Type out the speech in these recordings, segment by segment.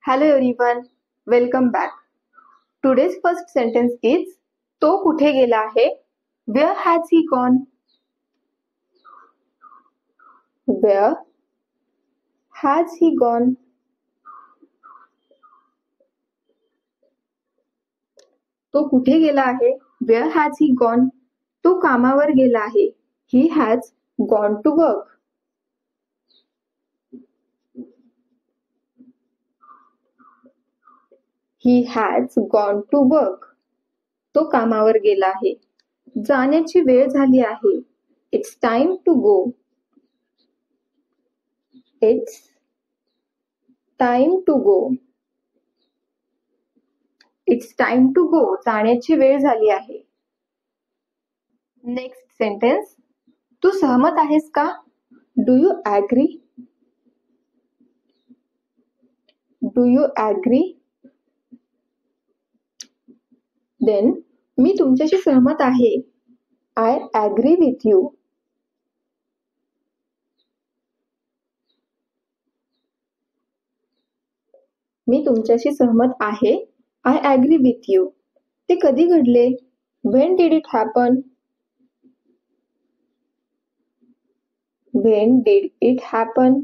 Hello everyone, welcome back. Today's first sentence is तो कुठे गेला आहे? Where has he gone? Where has he gone? तो कुठे गेला आहे? Where has he gone? तो कामावर गेला आहे. He has gone to work. He has gone to work. तो कामावर गेला आहे. जाण्याची वेळ झाली आहे. It's time to go. It's time to go. It's time to go. जाण्याची वेळ झाली आहे. Next sentence. तू सहमत आहेस का? Do you agree? Do you agree? Then मी तुमच्याशी सहमत आहे. I agree with you. मी तुमच्याशी सहमत आहे. I agree with you. ते कधी घडले? When did it happen? When did it happen?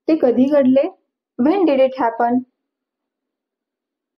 ते कधी घडले? When did it happen?